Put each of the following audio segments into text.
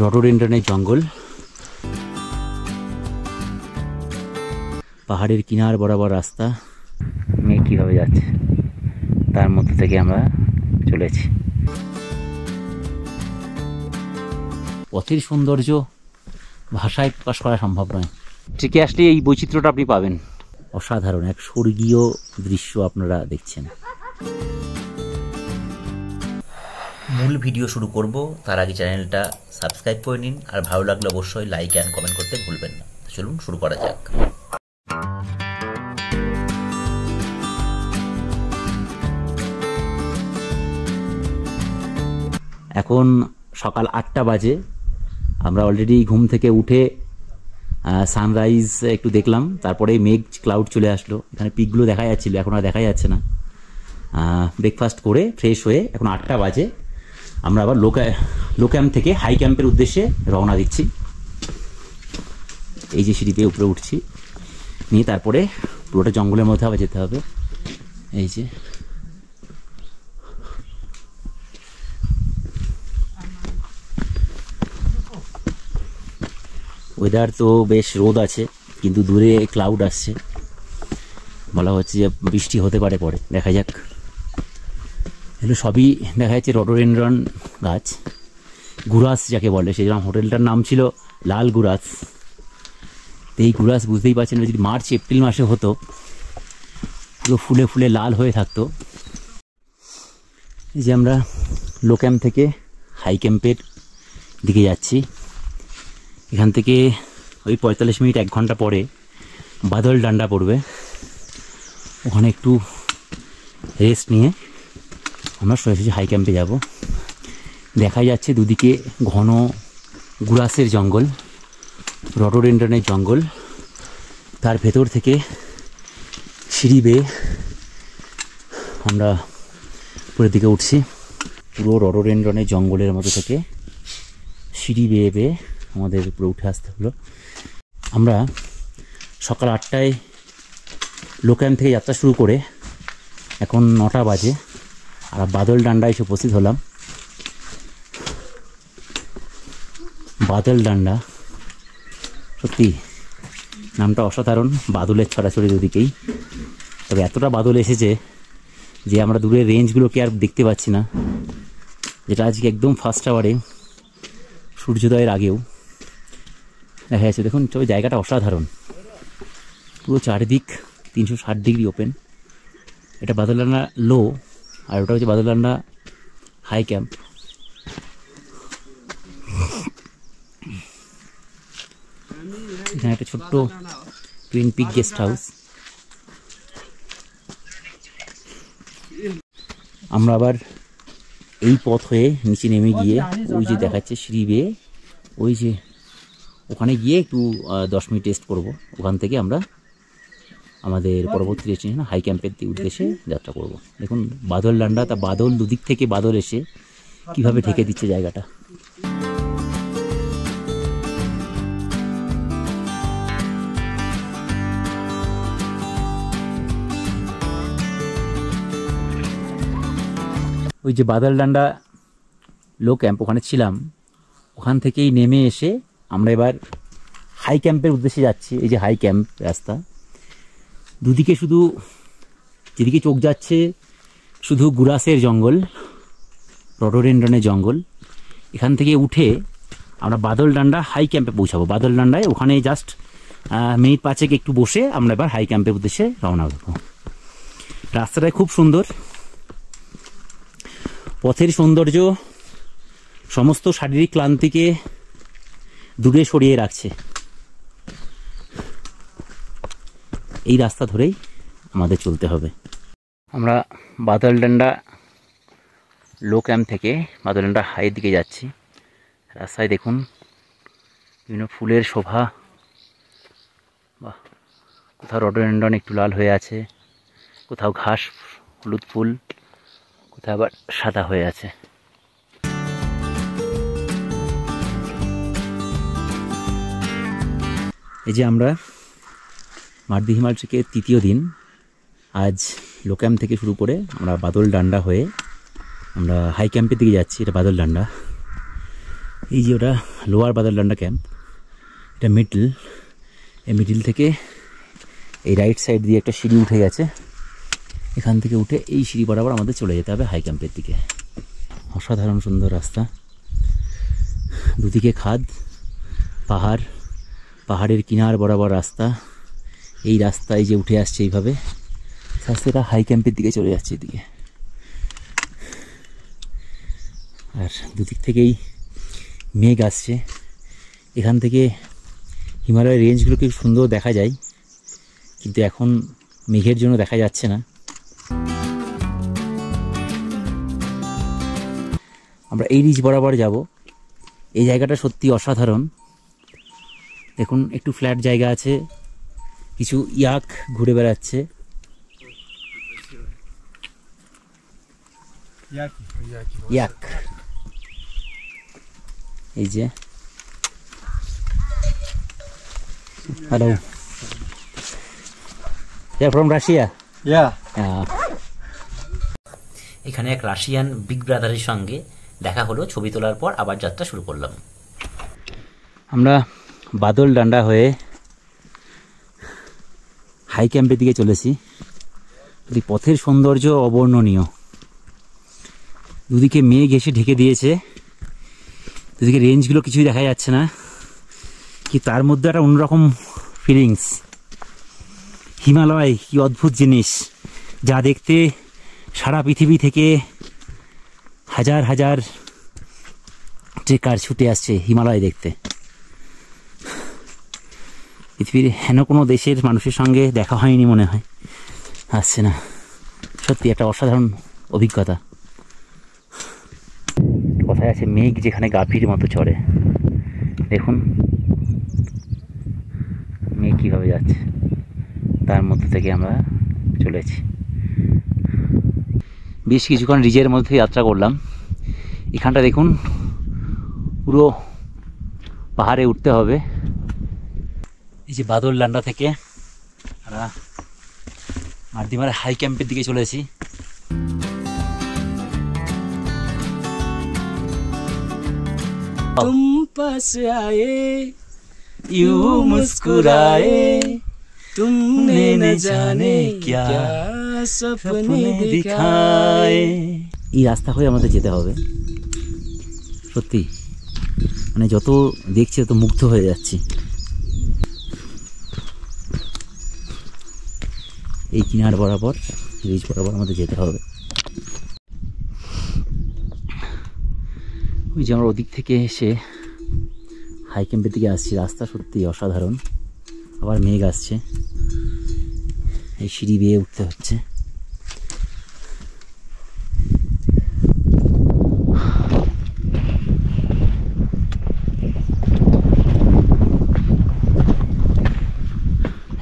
রডোডেনড্রনের জঙ্গল, পাহাড়ের কিনার বরাবর রাস্তা, মেঘ কীভাবে যাচ্ছে তার মধ্যে থেকে আমরা চলেছি। পথের সৌন্দর্য ভাষায় প্রকাশ করা সম্ভব নয়। ট্রেকে আসলে এই বৈচিত্র্যটা আপনি পাবেন। অসাধারণ এক স্বর্গীয় দৃশ্য আপনারা দেখছেন। মূল ভিডিও শুরু করব তার আগে চ্যানেলটা সাবস্ক্রাইব করে নিন, আর ভালো লাগলে অবশ্যই লাইক অ্যান্ড কমেন্ট করতে ভুলবেন না। চলুন শুরু করা যাক। এখন সকাল 8টা বাজে। আমরা অলরেডি ঘুম থেকে উঠে সানরাইজ একটু দেখলাম, তারপরে মেঘ ক্লাউড চলে আসলো। এখানে পিকগুলো দেখা যাচ্ছিলো, এখন আর দেখা যাচ্ছে না। ব্রেকফাস্ট করে ফ্রেশ হয়ে এখন 8টা বাজে। আমরা আবার লো ক্যাম্প থেকে হাই ক্যাম্পের উদ্দেশ্যে রওনা দিচ্ছি। এই যে সিঁড়ি পেয়ে উপরে উঠছি, নিয়ে তারপরে পুরোটা জঙ্গলের মধ্যে আবার যেতে হবে। এই যে ওয়েদার তো বেশ রোদ আছে, কিন্তু দূরে ক্লাউড আসছে, বলা হচ্ছে যে বৃষ্টি হতে পারে পরে, দেখা যাক। এগুলো সবই দেখা যাচ্ছে রডোডেনড্রন গাছ, গুরাস যাকে বলে। সেই জন্য হোটেলটার নাম ছিল লাল গুরাস। তো এই গুরাস বুঝতেই পারছেন, যদি মার্চ এপ্রিল মাসে হতো পুরো ফুলে ফুলে লাল হয়ে থাকতো। এই যে আমরা লো ক্যাম্প থেকে হাই ক্যাম্পের দিকে যাচ্ছি। এখান থেকে ওই 45 মিনিট 1 ঘন্টা পরে বাদল ডান্ডা পড়বে, ওখানে একটু রেস্ট নিয়ে আমরা সোজাসুজি হাই ক্যাম্পে যাব। দেখা যাচ্ছে দুদিকে ঘন গুরাসের জঙ্গল, রডোডেনড্রনের জঙ্গল, তার ভেতর থেকে সিঁড়ি বেয়ে আমরা উপরের দিকে উঠছি। পুরো রডোডেনড্রনের জঙ্গলের মধ্যে থেকে সিঁড়ি বেয়ে বেয়ে আমাদের উপরে উঠে আসতে হলো। আমরা সকাল 8টায় লো ক্যাম্প থেকে যাত্রা শুরু করে এখন 9টা বাজে, আর বাদল ডান্ডায় এসে উপস্থিত হলাম। বাদল ডান্ডা, সত্যি নামটা অসাধারণ। বাদলের ছড়াছড়ি দুদিকেই, তবে এতটা বাদল এসেছে যে আমরা দূরের রেঞ্জগুলোকে আর দেখতে পাচ্ছি না, যেটা আজকে একদম ফার্স্ট আওয়ারে সূর্যোদয়ের আগেও দেখা যাচ্ছে। দেখুন তবে জায়গাটা অসাধারণ, পুরো চারিদিক 360 ডিগ্রি ওপেন। এটা বাদলডান্ডা লো, আর ওটা হচ্ছে বাদলডান্ডা হাই ক্যাম্প। এখানে একটা ছোট্ট টুইন পিক গেস্ট হাউস। আমরা আবার এই পথ হয়ে নিচে নেমে গিয়ে ওই যে দেখাচ্ছে সিঁড়ি বেয়ে, ওই যে ওখানে গিয়ে একটু 10 মিনিট রেস্ট করবো। ওখান থেকে আমরা আমাদের পরবর্তী ডেস্টিনেশন হাই ক্যাম্পের উদ্দেশ্যে যাত্রা করব। দেখুন বাদল ডান্ডা, তা বাদল দুদিক থেকে বাদল এসে কিভাবে ঢেকে দিচ্ছে জায়গাটা। ওই যে বাদল ডান্ডা লো ক্যাম্প, ওখানে ছিলাম, ওখান থেকেই নেমে এসে আমরা এবার হাই ক্যাম্পের উদ্দেশ্যে যাচ্ছি। এই যে হাই ক্যাম্প রাস্তা, দুদিকে শুধু যেদিকে চোখ যাচ্ছে শুধু গুরাসের জঙ্গল, রডোডেনড্রনের জঙ্গল। এখান থেকে উঠে আমরা বাদল ডান্ডা হাই ক্যাম্পে পৌঁছাবো। বাদল ডান্ডায় ওখানে জাস্ট মিনিট 5 একটু বসে আমরা এবার হাই ক্যাম্পের উদ্দেশ্যে রওনা দেবো। রাস্তাটাই খুব সুন্দর, পথের সৌন্দর্য সমস্ত শারীরিক ক্লান্তিকে দূরে সরিয়ে রাখছে। এই রাস্তা ধরেই আমাদের চলতে হবে। আমরা বাদল ডান্ডা লো ক্যাম্প থেকে বাদল ডান্ডা হাইয়ের দিকে যাচ্ছি। রাস্তায় দেখুন বিভিন্ন ফুলের শোভা, বাহ, কোথাও রডোডেনড্রন একটু লাল হয়ে আছে, কোথাও ঘাস হলুদ ফুল, কোথাও আবার সাদা হয়ে আছে। এই যে আমরা মারদি হিমাল ট্রেকের 3য় দিন। আজ লো ক্যাম্প থেকে শুরু করে আমরা বাদল ডান্ডা হয়ে আমরা হাই ক্যাম্পের দিকে যাচ্ছি। এটা বাদলডান্ডা, এই যে ওটা লোয়ার বাদলডান্ডা ক্যাম্প, এটা মিডল। এই মিডল থেকে এই রাইট সাইড দিয়ে একটা সিঁড়ি উঠে গেছে, এখান থেকে উঠে এই সিঁড়ি বরাবর আমাদের চলে যেতে হবে হাই ক্যাম্পের দিকে। অসাধারণ সুন্দর রাস্তা, দুদিকে খাদ, পাহাড়, পাহাড়ের কিনার বরাবর রাস্তা। এই রাস্তায় যে উঠে আসছে এইভাবে, রাস্তাটা হাই ক্যাম্পের দিকে চলে যাচ্ছে এদিকে। আর দুদিক থেকেই মেঘ আসছে, এখান থেকে হিমালয়ের রেঞ্জগুলোকে সুন্দর দেখা যায়, কিন্তু এখন মেঘের জন্য দেখা যাচ্ছে না। আমরা এই রিজ বরাবর যাব। এই জায়গাটা সত্যি অসাধারণ। দেখুন একটু ফ্ল্যাট জায়গা আছে, কিছু ইয়াক ঘুরে বেড়াচ্ছে। ইয়াক, এই যে হ্যালো, ফ্রম রাশিয়া। এখানে এক রাশিয়ান বিগ ব্রাদারের সঙ্গে দেখা হলো, ছবি তোলার পর আবার যাত্রা শুরু করলাম। আমরা বাদলডান্ডা হয়ে হাই ক্যাম্পের দিকে চলেছি। এই পথের সৌন্দর্য অবর্ণনীয়, দুদিকে মেঘ এসে ঢেকে দিয়েছে, দুদিকে রেঞ্জগুলো কিছুই দেখা যাচ্ছে না, কি তার মধ্যে একটা অন্যরকম ফিলিংস। হিমালয় কি অদ্ভুত জিনিস, যা দেখতে সারা পৃথিবী থেকে হাজার হাজার ট্রেকার ছুটে আসছে হিমালয় দেখতে। পৃথিবীর হেন কোনো দেশের মানুষের সঙ্গে দেখা হয়নি মনে হয়, আসছে না। সত্যি একটা অসাধারণ অভিজ্ঞতা। কথায় আছে মেঘ যেখানে গাভীর মতো চড়ে, দেখুন মেঘ কীভাবে যাচ্ছে, তার মধ্যে থেকে আমরা চলেছি। বেশ কিছুক্ষণ রিজের মধ্যে যাত্রা করলাম। এখানটা দেখুন পুরো পাহাড়ে উঠতে হবে। এই যে বাদলডান্ডা থেকে আমরা মার্দিমার হাই ক্যাম্পের দিকে চলেছি। तुम पास आए यूं मुस्कुराए तुमने न जाने क्या सपने दिखाए। এই রাস্তা হয়ে আমাদের যেতে হবে। সত্যি মানে যত দেখছি তত মুগ্ধ হয়ে যাচ্ছি। এই কিনার বরাবর, রিজ বরাবর আমাদের যেতে হবে। ওই যে আমরা ওদিক থেকে এসে হাই ক্যাম্পের দিকে আসছি। রাস্তা সত্যি অসাধারণ। আবার মেঘ আসছে, এই সিঁড়ি বেয়ে উঠতে হচ্ছে।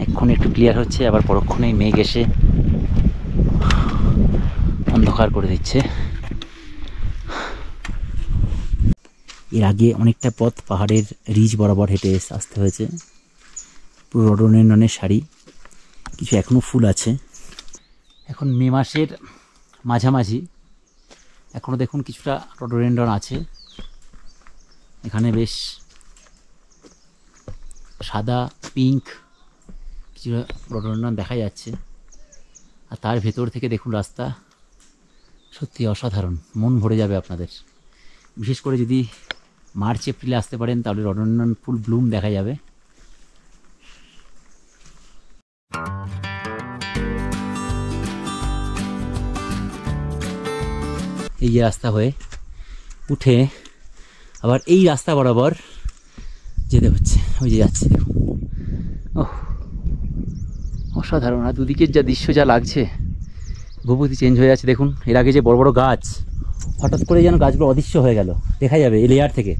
এক্ষুনি একটু ক্লিয়ার হচ্ছে, আবার পরক্ষণেই মেঘ এসে অন্ধকার করে দিচ্ছে। এর আগে অনেকটা পথ পাহাড়ের রিজ বরাবর হেঁটে আসতে হয়েছে। পুরো রডোডেনড্রনের সারি, কিছু এখনও ফুল আছে। এখন মে মাসের মাঝামাঝি, এখনও দেখুন কিছুটা রডোডেনড্রন আছে। এখানে বেশ সাদা, পিঙ্ক কিছু রডোডেনড্রন দেখা যাচ্ছে। আর তার ভেতর থেকে দেখুন রাস্তা সত্যি অসাধারণ, মন ভরে যাবে আপনাদের। বিশেষ করে যদি মার্চ এপ্রিলে আসতে পারেন তাহলে রডোডেনড্রন ফুল ব্লুম দেখা যাবে। এই যে রাস্তা হয়ে উঠে আবার এই রাস্তা বরাবর যেতে হচ্ছে। ওই যে যাচ্ছে দেখুন, ওহ অসাধারণ। আর দুদিকের যা দৃশ্য যা লাগছে, ভূপতি চেঞ্জ হয়ে যাচ্ছে। দেখুন এর আগে যে বড় বড় গাছ, হঠাৎ করে যেন গাছগুলো অদৃশ্য হয়ে গেল, দেখা যাবে এই লেয়ার থেকে।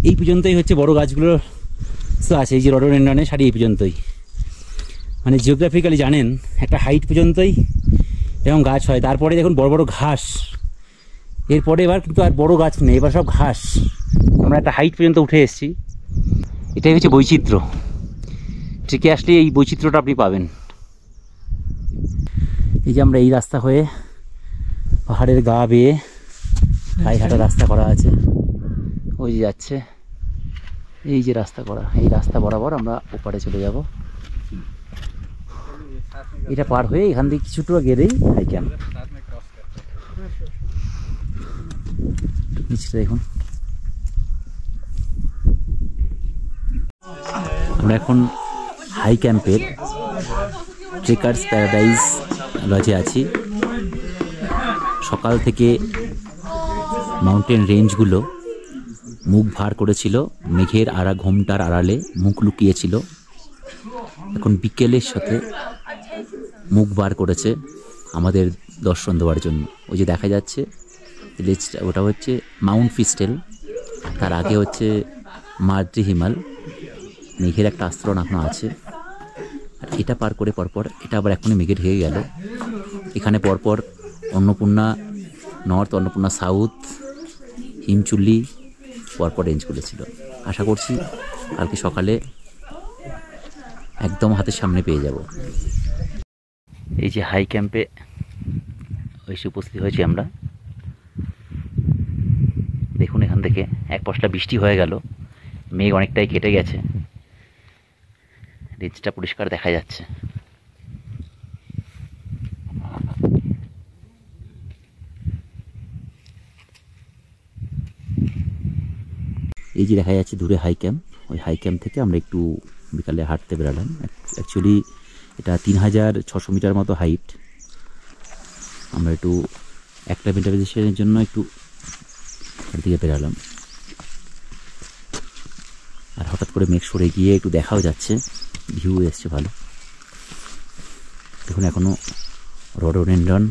এই পর্যন্তই হচ্ছে বড় গাছগুলো আছে, এই যে রডোডেনড্রনের সারি এই পর্যন্তই। মানে জিওগ্রাফিক্যালি জানেন একটা হাইট পর্যন্তই এরকম গাছ হয়, তারপরে দেখুন বড় বড় ঘাস। এরপরে এবার কিন্তু আর বড় গাছ নেই, এবার সব ঘাস। আমরা একটা হাইট পর্যন্ত উঠে এসেছি। এটাই হচ্ছে বৈচিত্র্য। ট্রেকে আসলে এই বৈচিত্র্যটা আপনি পাবেন। এই যে আমরা এই রাস্তা হয়ে পাহাড়ের গা বেয়ে পায়ে হাঁটা রাস্তা করা আছে, ওই যে যাচ্ছে, এই যে রাস্তা করা, এই রাস্তা বরাবর আমরা ওপারে চলে যাব। এটা পার হয়ে এখান থেকে কিছুটা গেলেই হাই ক্যাম্প। নিচটা দেখুন। আমরা এখন হাই ক্যাম্পের ট্রেকার্স প্যারাডাইজ লজে আছি। সকাল থেকে মাউন্টেন রেঞ্জগুলো মুখ ভার করেছিল, মেঘের ঘোমটার আড়ালে মুখ লুকিয়েছিল। এখন বিকেলের সাথে মুখ বার করেছে আমাদের দর্শন দেওয়ার জন্য। ওই যে দেখা যাচ্ছে ওটা হচ্ছে মাউন্ট ফিস্টেল, তার আগে হচ্ছে মাদ্রি হিমাল। মেঘের একটা আস্তরণ এখনো আছে। আর এটা পার করে পরপর এটা আবার এখনই মেঘে ঢেকে গেল। এখানে পরপর অন্নপূর্ণা নর্থ, অন্নপূর্ণা সাউথ, হিমচুল্লি পরপর রেঞ্জগুলো ছিল। আশা করছি কালকে সকালে একদম হাতের সামনে পেয়ে যাব। এই যে হাই ক্যাম্পে এসে উপস্থিত হয়েছি আমরা। দেখুন এখান থেকে এক পশলা বৃষ্টি হয়ে গেল, মেঘ অনেকটাই কেটে গেছে, রেঞ্জটা পরিষ্কার দেখা যাচ্ছে। এই যে দেখা যাচ্ছে দূরে হাই ক্যাম্প। ওই হাই ক্যাম্প থেকে আমরা একটু বিকালে হাঁটতে বেরালাম। অ্যাকচুয়ালি এটা 3600 মিটার মতো হাইট। আমরা একটু অ্যাক্লিমেটাইজেশনের জন্য একটু দিকে বেরালাম। আর হঠাৎ করে মেঘ সরে গিয়ে একটু দেখাও যাচ্ছে, ভিউ এসছে ভালো। দেখুন এখনো রডোডেনড্রন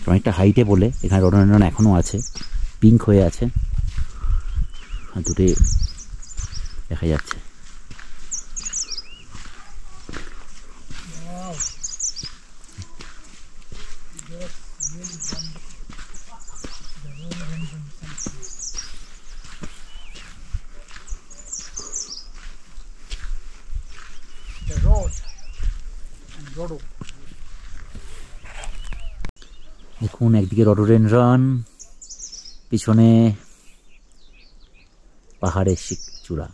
অনেকটা হাইটে বলে এখানে রডোডেনড্রন এখনো আছে, পিঙ্ক হয়ে আছে, আর দূরে দেখা যাচ্ছে। দেখুন একদিকে রডোডেনড্রন, পিছনে পাহাড়ের চূড়া।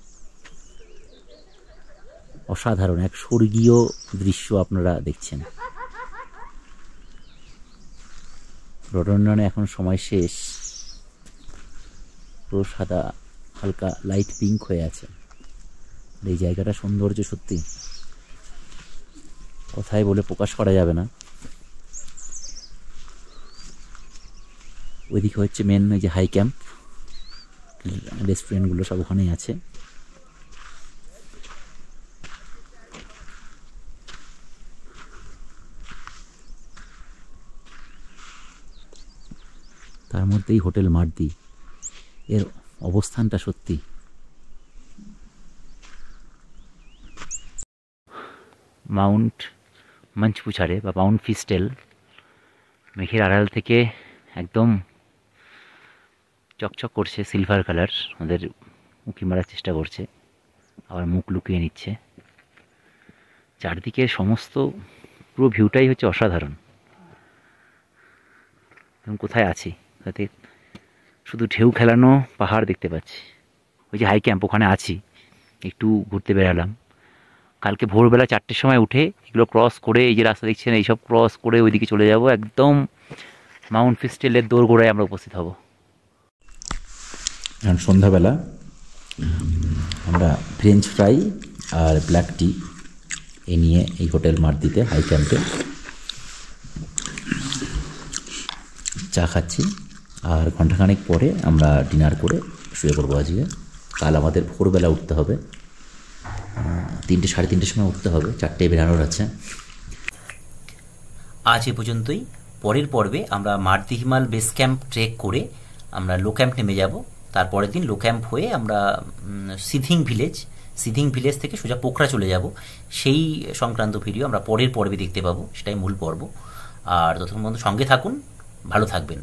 অসাধারণ এক স্বর্গীয় দৃশ্য আপনারা দেখছেন। রডোডেনড্রনে এখন সময় শেষ, পুরো সাদা হালকা লাইট পিঙ্ক হয়ে আছে। এই জায়গাটা সৌন্দর্য সত্যি কথায় বলে প্রকাশ করা যাবে না। ওইদিকে হচ্ছে মেন ওই যে হাই ক্যাম্প, রেস্টুরেন্টগুলো সব ওখানেই আছে। তার মধ্যেই হোটেল মার্দি, এর অবস্থানটা সত্যি। মাউন্ট মঞ্চপুছারে বা মাউন্ট ফিস্টেল মেঘের আড়াল থেকে একদম চকচক করছে, সিলভার কালার, আমাদের উঁকি মারার চেষ্টা করছে, আবার মুখ লুকিয়ে নিচ্ছে। চারদিকের সমস্ত পুরো ভিউটাই হচ্ছে অসাধারণ। এখন কোথায় আছি, তাতে শুধু ঢেউ খেলানো পাহাড় দেখতে পাচ্ছি। ওই যে হাই ক্যাম্প ওখানে আছি, একটু ঘুরতে বেরালাম। কালকে ভোরবেলা 4টের সময় উঠে এগুলো ক্রস করে, এই যে রাস্তা দেখছেন এইসব ক্রস করে ওইদিকে চলে যাব, একদম মাউন্ট ফিস্টেলের দোরগোড়ায় আমরা উপস্থিত হব। এখন সন্ধ্যাবেলা আমরা ফ্রেঞ্চ ফ্রাই আর ব্ল্যাক টি এ নিয়ে এই হোটেল মার্দিতে হাই ক্যাম্পে চা খাচ্ছি। আর ঘণ্টাখানেক পরে আমরা ডিনার করে শুয়ে পড়বো। আজকে কাল আমাদের ভোরবেলা উঠতে হবে, 3টে সাড়ে 3টের সময় উঠতে হবে, 4টে বেরানোর আছে। আজ এ পর্যন্তই। পরের পর্বে আমরা মার্দি হিমাল বেস ক্যাম্প ট্রেক করে আমরা লো ক্যাম্প নেমে যাব। তারপরের দিন লো ক্যাম্প হয়ে আমরা সিধিং ভিলেজ থেকে সোজা পোখরা চলে যাব। সেই সংক্রান্ত ভিডিও আমরা পরের পর্বে দেখতে পাবো, সেটাই মূল পর্ব। আর ততক্ষণ পর্যন্ত সঙ্গে থাকুন, ভালো থাকবেন।